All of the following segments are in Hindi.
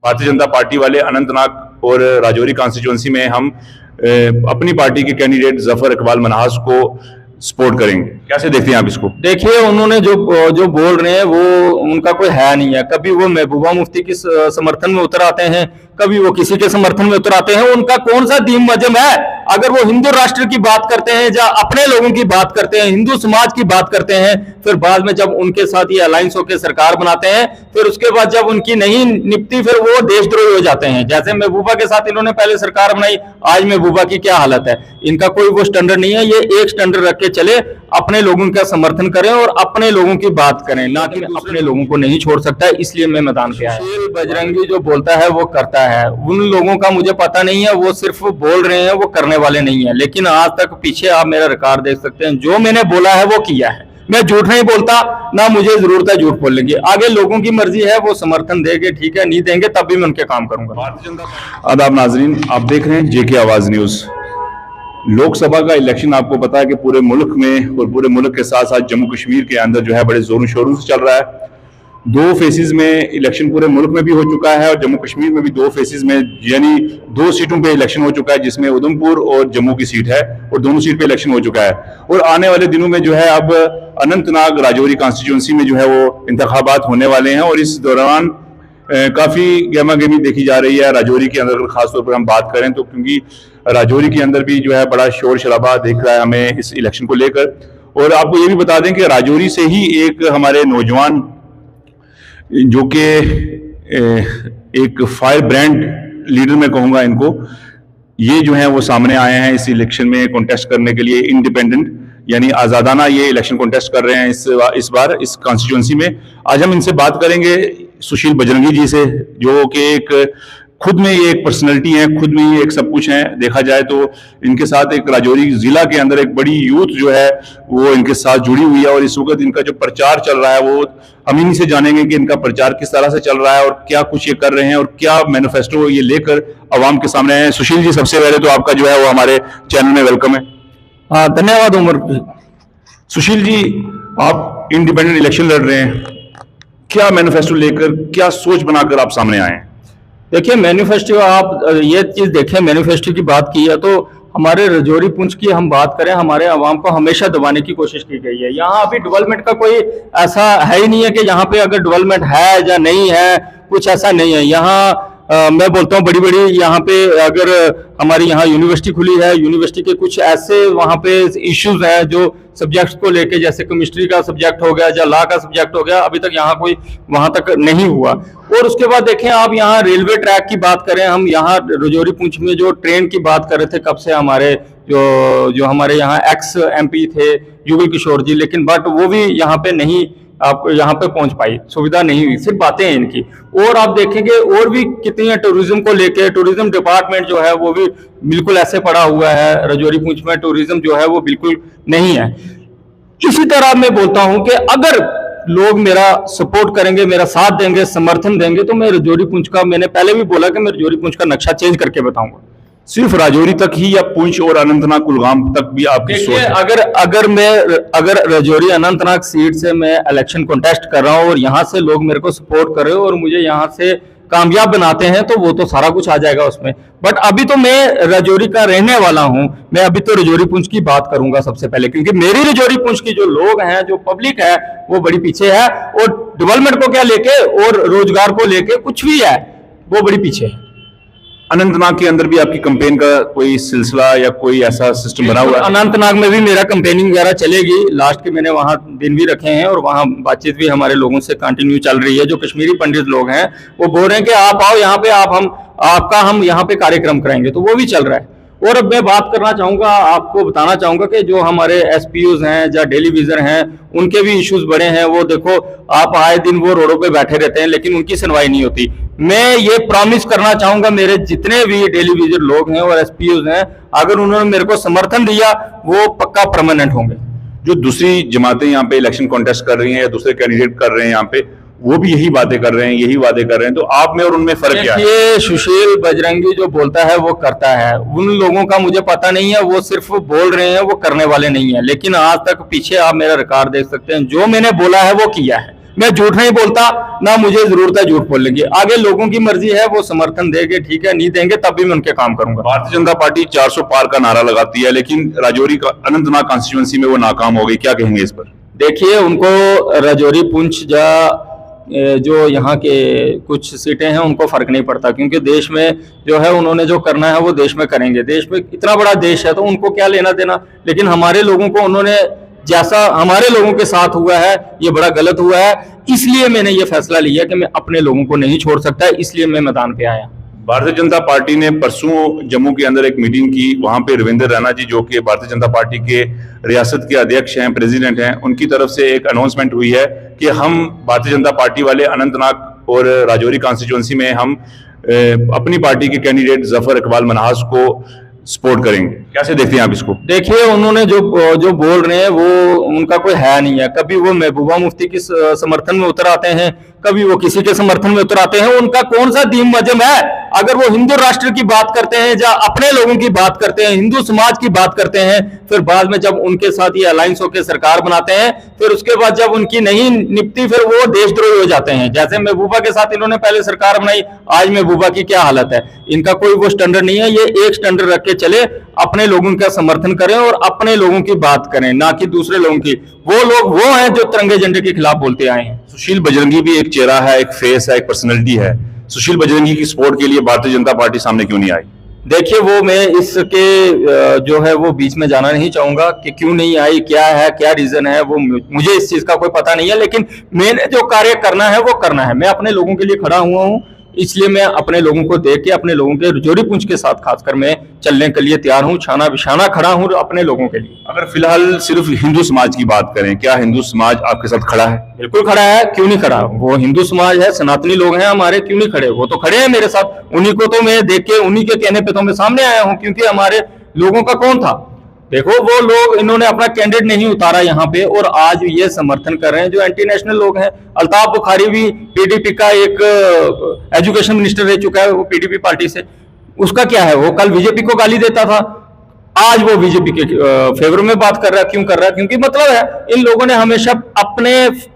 भारतीय जनता पार्टी वाले अनंतनाग और राजौरी कॉन्स्टिट्यूंसी में हम अपनी पार्टी के कैंडिडेट जफर इकबाल मनहास को सपोर्ट करेंगे। कैसे देखते हैं आप इसको? देखिए, उन्होंने जो जो बोल रहे हैं वो उनका कोई है नहीं है। कभी वो महबूबा मुफ्ती के समर्थन में उतर आते हैं, कभी वो किसी के समर्थन में उतर आते हैं। उनका कौन सा दीन मजहब है? अगर वो हिंदू राष्ट्र की बात करते हैं या अपने लोगों की बात करते हैं, हिंदू समाज की बात करते हैं, फिर बाद में जब उनके साथ ये अलायंस होकर सरकार बनाते हैं, फिर उसके बाद जब उनकी नहीं निपटी फिर वो देशद्रोही हो जाते हैं। जैसे महबूबा के साथ इन्होंने पहले सरकार बनाई, आज महबूबा की क्या हालत है। इनका कोई वो स्टैंडर्ड नहीं है। ये एक स्टैंडर्ड रख के चले, अपने लोगों का समर्थन करें और अपने लोगों की बात करें, ना कि अपने लोगों को नहीं छोड़ सकता है। इसलिए मैं मैदान पे आया। बजरंगी जो बोलता है वो करता है। उन लोगों का मुझे पता नहीं है, वो सिर्फ बोल रहे हैं, वो करने वाले नहीं है। लेकिन आज तक पीछे आप मेरा रिकॉर्ड देख सकते हैं, जो मैंने बोला है वो किया है। मैं झूठ नहीं बोलता, ना मुझे जरूरत है झूठ बोलने की। आगे लोगों की मर्जी है, वो समर्थन देंगे ठीक है, नहीं देंगे तब भी मैं उनके काम करूंगा। आदाब नाजरीन, आप देख रहे हैं जेके आवाज न्यूज। लोकसभा का इलेक्शन आपको पता है कि पूरे मुल्क में और पूरे मुल्क के साथ साथ जम्मू कश्मीर के अंदर जो है बड़े जोरों शोरों से चल रहा है। 2 फेजेस में इलेक्शन पूरे मुल्क में भी हो चुका है और जम्मू कश्मीर में भी 2 फेजेस में, यानी 2 सीटों पे इलेक्शन हो चुका है, जिसमें उधमपुर और जम्मू की सीट है और दोनों सीट पे इलेक्शन हो चुका है। और आने वाले दिनों में जो है अब अनंतनाग राजौरी कॉन्स्टिट्यूंसी में जो है वो इंतखाबात होने वाले हैं और इस दौरान काफी गहमा गहमी देखी जा रही है राजौरी के अंदर। अगर खासतौर पर हम बात करें तो क्योंकि राजौरी के अंदर भी जो है बड़ा शोर शराबा दिख रहा है हमें इस इलेक्शन को लेकर। और आपको ये भी बता दें कि राजौरी से ही एक हमारे नौजवान जो कि एक फायर ब्रांड लीडर मैं कहूँगा इनको, ये जो है वो सामने आए हैं इस इलेक्शन में कॉन्टेस्ट करने के लिए। इंडिपेंडेंट यानी आज़ादाना ये इलेक्शन कॉन्टेस्ट कर रहे हैं इस बार इस कॉन्स्टिट्यूंसी में। आज हम इनसे बात करेंगे सुशील बजरंगी जी से, जो कि एक खुद में ये एक पर्सनैलिटी है, खुद में ये एक सब कुछ है। देखा जाए तो इनके साथ एक राजौरी जिला के अंदर एक बड़ी यूथ जो है वो इनके साथ जुड़ी हुई है और इस वक्त इनका जो प्रचार चल रहा है वो हम इन्हीं से जानेंगे कि इनका प्रचार किस तरह से चल रहा है और क्या कुछ ये कर रहे हैं और क्या मैनिफेस्टो ये लेकर अवाम के सामने आए हैं। सुशील जी, सबसे पहले तो आपका जो है वो हमारे चैनल में वेलकम है। हाँ, धन्यवाद उमर। सुशील जी, आप इंडिपेंडेंट इलेक्शन लड़ रहे हैं, क्या मैनिफेस्टो लेकर, क्या सोच बनाकर आप सामने आए हैं? देखिए, मैनिफेस्टो आप ये चीज देखें, मैनिफेस्टो की बात की है तो हमारे राजौरी पुंछ की हम बात करें, हमारे आवाम को हमेशा दबाने की कोशिश की गई है। यहाँ अभी डेवलपमेंट का कोई ऐसा है ही नहीं है कि यहाँ पे अगर डेवलपमेंट है या नहीं है, कुछ ऐसा नहीं है। यहाँ मैं बोलता हूँ बड़ी बड़ी यहाँ पे अगर हमारी यहाँ यूनिवर्सिटी खुली है, यूनिवर्सिटी के कुछ ऐसे वहाँ पे इश्यूज हैं जो सब्जेक्ट्स को लेके, जैसे केमिस्ट्री का सब्जेक्ट हो गया या लॉ का सब्जेक्ट हो गया, अभी तक यहाँ कोई वहाँ तक नहीं हुआ। और उसके बाद देखें आप यहाँ रेलवे ट्रैक की बात करें, हम यहाँ राजौरी पुंछ में जो ट्रेन की बात कर रहे थे कब से, हमारे जो हमारे यहाँ एक्स MP थे युगल किशोर जी, लेकिन बट वो भी यहाँ पे नहीं, आप यहाँ पे पहुंच पाई, सुविधा नहीं हुई, सिर्फ बातें हैं इनकी। और आप देखेंगे और भी कितनी है टूरिज्म को लेके, टूरिज्म डिपार्टमेंट जो है वो भी बिल्कुल ऐसे पड़ा हुआ है। राजौरी पुंछ में टूरिज्म जो है वो बिल्कुल नहीं है। इसी तरह मैं बोलता हूं कि अगर लोग मेरा सपोर्ट करेंगे, मेरा साथ देंगे, समर्थन देंगे, तो मैं राजौरी पुंछ का, मैंने पहले भी बोला कि मैं राजौरी पुंछ का नक्शा चेंज करके बताऊंगा। सिर्फ राजौरी तक ही या पुंछ और अनंतनाग कुलगाम तक भी आपकी सोच है? अगर राजौरी अनंतनाग सीट से मैं इलेक्शन कॉन्टेस्ट कर रहा हूं और यहाँ से लोग मेरे को सपोर्ट कर रहे हो और मुझे यहाँ से कामयाब बनाते हैं तो वो तो सारा कुछ आ जाएगा उसमें। बट अभी तो मैं राजौरी का रहने वाला हूं, मैं अभी तो राजौरी पुंछ की बात करूंगा सबसे पहले, क्योंकि मेरी राजौरी पुंछ की जो लोग हैं, जो पब्लिक है, वो बड़ी पीछे है। और डेवलपमेंट को क्या लेके और रोजगार को लेके कुछ भी है वो बड़ी पीछे है। अनंतनाग के अंदर भी आपकी कैंपेन का कोई सिलसिला या कोई ऐसा सिस्टम बना हुआ है? अनंतनाग में भी मेरा कैंपेनिंग वगैरह चलेगी। लास्ट के मैंने वहाँ दिन भी रखे हैं और वहाँ बातचीत भी हमारे लोगों से कंटिन्यू चल रही है। जो कश्मीरी पंडित लोग हैं वो बोल रहे हैं कि आप आओ यहाँ पे, हम यहाँ पे कार्यक्रम कराएंगे, तो वो भी चल रहा है। और अब मैं बात करना चाहूंगा, आपको बताना चाहूंगा कि जो हमारे SPOs हैं या डेली विजर हैं, उनके भी इश्यूज बड़े हैं। वो देखो, आप आए दिन वो रोडों पे बैठे रहते हैं लेकिन उनकी सुनवाई नहीं होती। मैं ये प्रॉमिस करना चाहूंगा, मेरे जितने भी डेली विजर लोग हैं और SPOs हैं, अगर उन्होंने मेरे को समर्थन दिया वो पक्का परमानेंट होंगे। जो दूसरी जमातें यहाँ पे इलेक्शन कॉन्टेस्ट कर रही हैं या दूसरे कैंडिडेट कर रहे हैं यहाँ पे, वो भी यही बातें कर रहे हैं, यही वादे कर रहे हैं, तो आप में और उनमें फर्क क्या है? ये सुशील बजरंगी जो बोलता है वो करता है। उन लोगों का मुझे पता नहीं है, वो सिर्फ बोल रहे हैं, वो करने वाले नहीं है। लेकिन आज तक पीछे आप मेरा रिकॉर्ड देख सकते हैं, जो मैंने बोला है वो किया है। मैं झूठ नहीं बोलता, ना मुझे जरूरत है झूठ बोलने की। आगे लोगों की मर्जी है, वो समर्थन देंगे ठीक है, नहीं देंगे तब भी मैं उनके काम करूंगा। भारतीय जनता पार्टी 400 पार का नारा लगाती है, लेकिन राजौरी का अनंतनाग कॉन्स्टिट्यूंसी में वो नाकाम हो गई, क्या कहेंगे इस पर? देखिए, उनको राजौरी पुंछ जो यहाँ के कुछ सीटें हैं उनको फर्क नहीं पड़ता, क्योंकि देश में जो है उन्होंने जो करना है वो देश में करेंगे। देश में इतना बड़ा देश है तो उनको क्या लेना देना। लेकिन हमारे लोगों को उन्होंने जैसा हमारे लोगों के साथ हुआ है ये बड़ा गलत हुआ है, इसलिए मैंने ये फैसला लिया कि मैं अपने लोगों को नहीं छोड़ सकता, इसलिए मैं मैदान पे आया। भारतीय जनता पार्टी ने परसों जम्मू के अंदर एक मीटिंग की, वहां पे रविंद्र रैना जी जो कि भारतीय जनता पार्टी के रियासत के अध्यक्ष हैं, प्रेसिडेंट हैं, उनकी तरफ से एक अनाउंसमेंट हुई है कि हम भारतीय जनता पार्टी वाले अनंतनाग और राजौरी कॉन्स्टिट्यूंसी में हम अपनी पार्टी के कैंडिडेट जफर इकबाल मनहास को सपोर्ट करेंगे। कैसे देखते हैं आप इसको? देखिए, उन्होंने जो बोल रहे हैं वो उनका कोई है नहीं है। कभी वो महबूबा मुफ्ती के समर्थन में उतर आते हैं, कभी वो किसी के समर्थन में उतर आते हैं। उनका कौन सा दीन मजहब है? अगर वो हिंदू राष्ट्र की बात करते हैं या अपने लोगों की बात करते हैं, हिंदू समाज की बात करते हैं, फिर बाद में जब उनके साथ ये अलायंस होकर सरकार बनाते हैं, फिर उसके बाद जब उनकी नहीं निपटी फिर वो देशद्रोही हो जाते हैं। जैसे महबूबा के साथ इन्होंने पहले सरकार बनाई, आज महबूबा की क्या हालत है। इनका कोई वो स्टैंडर्ड नहीं है। ये एक स्टैंडर्ड रख के चले, अपने लोगों का समर्थन करें और अपने लोगों की बात करें, ना कि दूसरे लोगों की। वो लोग वो हैं जो तिरंगे झंडे के खिलाफ बोलते आए हैं। सुशील बजरंगी भी एक चेहरा है, एक फेस है, एक पर्सनैलिटी है। सुशील बजरंगी की सपोर्ट के लिए भारतीय जनता पार्टी सामने क्यों नहीं आई? देखिए, वो मैं इसके जो है वो बीच में जाना नहीं चाहूंगा कि क्यों नहीं आई, क्या है, क्या रीजन है, वो मुझे इस चीज का कोई पता नहीं है। लेकिन मैंने जो कार्य करना है वो करना है। मैं अपने लोगों के लिए खड़ा हुआ हूँ, इसलिए मैं अपने लोगों को देख के अपने लोगों के राजौरी पुंछ के साथ खासकर मैं चलने के लिए तैयार हूँ, छाना बिछाना खड़ा हूँ अपने लोगों के लिए। अगर फिलहाल सिर्फ हिंदू समाज की बात करें, क्या हिंदू समाज आपके साथ खड़ा है? बिल्कुल खड़ा है, क्यों नहीं खड़ा। वो हिंदू समाज है, सनातनी लोग हैं हमारे, क्यों नहीं खड़े? वो तो खड़े हैं मेरे साथ। उन्हीं को तो मैं देख के, उन्हीं के कहने पे तो मैं सामने आया हूँ, क्योंकि हमारे लोगों का कौन था। देखो, वो लोग इन्होंने अपना कैंडिडेट नहीं उतारा यहाँ पे और आज ये समर्थन कर रहे हैं जो एंटी नेशनल लोग हैं। अल्ताफ बुखारी भी पीडीपी का एक एजुकेशन मिनिस्टर रह चुका है, वो पीडीपी पार्टी से। उसका क्या है? वो कल बीजेपी को गाली देता था, आज वो बीजेपी के फेवर में बात कर रहा है। क्यों कर रहा है? क्योंकि मतलब है इन लोगों ने हमेशा अपने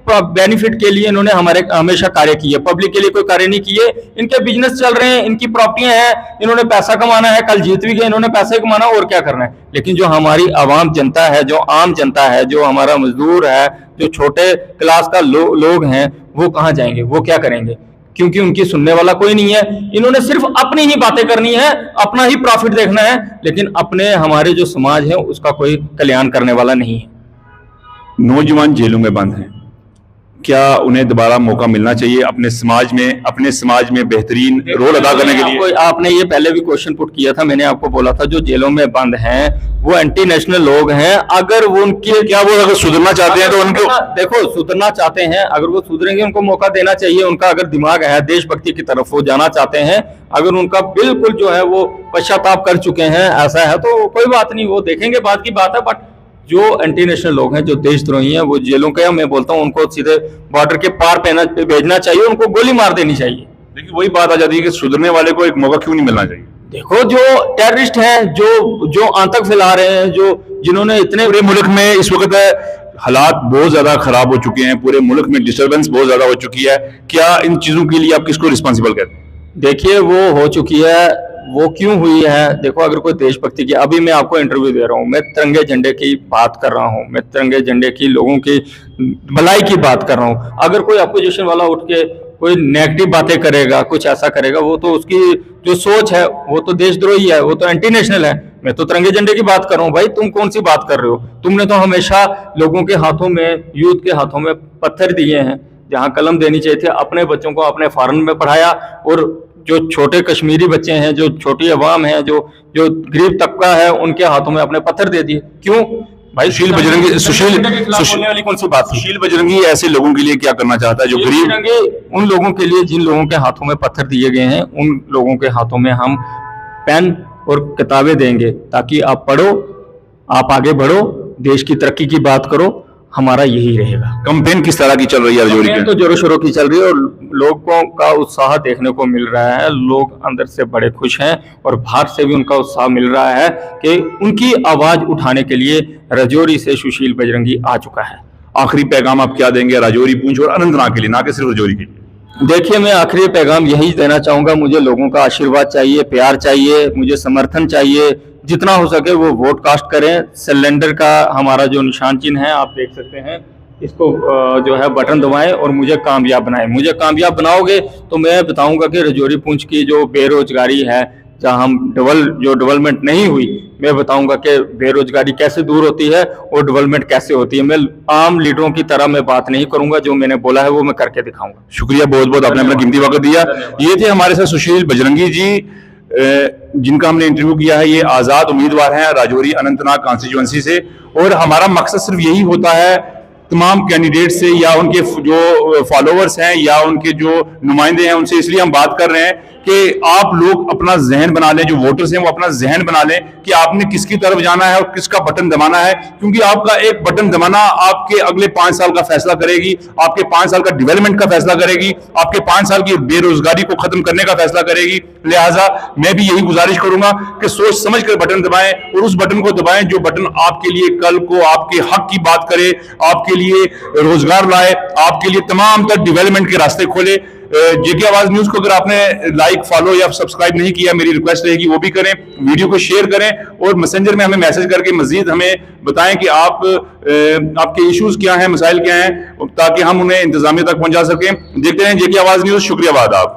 बेनिफिट के लिए इन्होंने हमेशा कार्य किए, पब्लिक के लिए कोई कार्य नहीं किए। इनके बिजनेस चल रहे हैं, इनकी प्रॉपर्टियां हैं, इन्होंने पैसा कमाना है, कल जीत भी गए, इन्होंने पैसे कमाना और क्या करना है। लेकिन जो हमारी आवाम जनता है, जो आम जनता है, जो हमारा मजदूर है, जो छोटे क्लास का लोग हैं, वो कहाँ जाएंगे, वो क्या करेंगे? क्योंकि उनकी सुनने वाला कोई नहीं है। इन्होंने सिर्फ अपनी ही बातें करनी है, अपना ही प्रॉफिट देखना है, लेकिन अपने हमारे जो समाज है उसका कोई कल्याण करने वाला नहीं है। नौजवान जेलों में बंद हैं, क्या उन्हें दोबारा मौका मिलना चाहिए अपने समाज में बेहतरीन रोल अदा करने के लिए? आपने ये पहले भी क्वेश्चन पुट किया था, मैंने आपको बोला था जो जेलों में बंद हैं वो एंटी नेशनल लोग हैं। अगर वो उनके क्या वो अगर सुधरना चाहते हैं तो उनको देखो, सुधरना चाहते हैं, अगर वो सुधरेंगे उनको मौका देना चाहिए। उनका अगर दिमाग है देशभक्ति की तरफ वो जाना चाहते हैं, अगर उनका बिल्कुल जो है वो पश्चाताप कर चुके हैं, ऐसा है तो कोई बात नहीं, वो देखेंगे, बाद की बात है। बट जो एंटी नेशनल लोग हैं, जो देशद्रोही हैं, वो जेलों के, मैं बोलता हूँ उनको सीधे बॉर्डर के पार पे भेजना चाहिए, उनको गोली मार देनी चाहिए। देखिए, वही बात आ जाती है कि सुधरने वाले को एक मौका क्यों नहीं मिलना चाहिए? देखो, जो टेररिस्ट हैं, जो आतंक फैला रहे हैं, जिन्होंने इतने पूरे मुल्क में इस वक्त हालात बहुत ज्यादा खराब हो चुके हैं, पूरे मुल्क में डिस्टर्बेंस बहुत ज्यादा हो चुकी है, क्या इन चीजों के लिए आप किसको रिस्पॉन्सिबल कहते हैं? देखिए, वो हो चुकी है, वो क्यों हुई है? देखो, अगर कोई देशभक्ति की, अभी मैं आपको इंटरव्यू दे रहा हूँ, मैं तिरंगे झंडे की बात कर रहा हूँ, मैं तिरंगे झंडे की लोगों की भलाई की बात कर रहा हूँ। अगर कोई अपोजिशन वाला उठ के कोई नेगेटिव बातें करेगा, कुछ ऐसा करेगा, वो तो उसकी जो सोच है वो तो देशद्रोही है, वो तो एंटी नेशनल है। मैं तो तिरंगे झंडे की बात कर रहा हूँ। भाई, तुम कौन सी बात कर रहे हो? तुमने तो हमेशा लोगों के हाथों में, यूथ के हाथों में पत्थर दिए हैं, जहाँ कलम देनी चाहिए थी। अपने बच्चों को अपने फॉरेन में पढ़ाया और जो छोटे कश्मीरी बच्चे हैं, जो छोटी अवाम है, जो गरीब तबका है, उनके हाथों में अपने पत्थर दे दिए। क्यों भाई? सुशील वाली कौन सी बात? सुशील बजरंगी ऐसे लोगों के लिए क्या करना चाहता है जो गरीब? उन लोगों के लिए जिन लोगों के हाथों में पत्थर दिए गए हैं, उन लोगों के हाथों में हम पेन और किताबें देंगे, ताकि आप पढ़ो, आप आगे बढ़ो, देश की तरक्की की बात करो। हमारा यही रहेगा। कैंपेन किस तरह की चल रही है राजौरी में? तो जोरों शोरों की चल रही है और लोगों का उत्साह देखने को मिल रहा है। लोग अंदर से बड़े खुश हैं और बाहर से भी उनका उत्साह मिल रहा है कि उनकी आवाज उठाने के लिए राजौरी से सुशील बजरंगी आ चुका है। आखिरी पैगाम आप क्या देंगे राजौरी, पुंछ और अनंतनाग के लिए, ना कि सिर्फ राजौरी के लिए? देखिए, मैं आखिरी पैगाम यही देना चाहूंगा, मुझे लोगों का आशीर्वाद चाहिए, प्यार चाहिए, मुझे समर्थन चाहिए। जितना हो सके वो वोट कास्ट करें। सिलेंडर का हमारा जो निशान चिन्ह है आप देख सकते हैं, इसको जो है बटन दबाएं और मुझे कामयाब बनाएं। मुझे कामयाब बनाओगे तो मैं बताऊंगा कि राजौरी पुंछ की जो बेरोजगारी है, जहां हम डेवलपमेंट नहीं हुई, मैं बताऊंगा कि बेरोजगारी कैसे दूर होती है और डेवलपमेंट कैसे होती है। मैं आम लीडरों की तरह मैं बात नहीं करूंगा, जो मैंने बोला है वो मैं करके दिखाऊंगा। शुक्रिया, बहुत बहुत आपने अपना कीमती वक्त दिया। ये थे हमारे साथ सुशील बजरंगी जी, जिनका हमने इंटरव्यू किया है। ये आजाद उम्मीदवार हैं राजौरी अनंतनाग कॉन्स्टिट्यूएंसी से, और हमारा मकसद सिर्फ यही होता है तमाम कैंडिडेट से या उनके जो फॉलोअर्स हैं या उनके जो नुमाइंदे हैं उनसे इसलिए हम बात कर रहे हैं कि आप लोग अपना जहन बना लें, जो वोटर्स हैं वो अपना जहन बना लें कि आपने किसकी तरफ जाना है और किसका बटन दबाना है, क्योंकि आपका एक बटन दबाना आपके अगले 5 साल का फैसला करेगी, आपके 5 साल का डेवलपमेंट का फैसला करेगी, आपके 5 साल की बेरोजगारी को खत्म करने का फैसला करेगी। लिहाजा मैं भी यही गुजारिश करूंगा कि सोच समझ कर बटन दबाएं और उस बटन को दबाएं जो बटन आपके लिए कल को आपके हक की बात करे, आपके लिए रोजगार लाए, आपके लिए तमाम तर डेवलपमेंट के रास्ते खोले। जेके आवाज न्यूज को अगर आपने लाइक, फॉलो या सब्सक्राइब नहीं किया, मेरी रिक्वेस्ट रहेगी वो भी करें, वीडियो को शेयर करें और मैसेंजर में हमें मैसेज करके मजीद हमें बताएं कि आपके इश्यूज क्या हैं, मसाइल क्या हैं, ताकि हम उन्हें इंतजामिया तक पहुंचा सकें। देखते हैं जेके आवाज न्यूज। शुक्रिया, आदाब।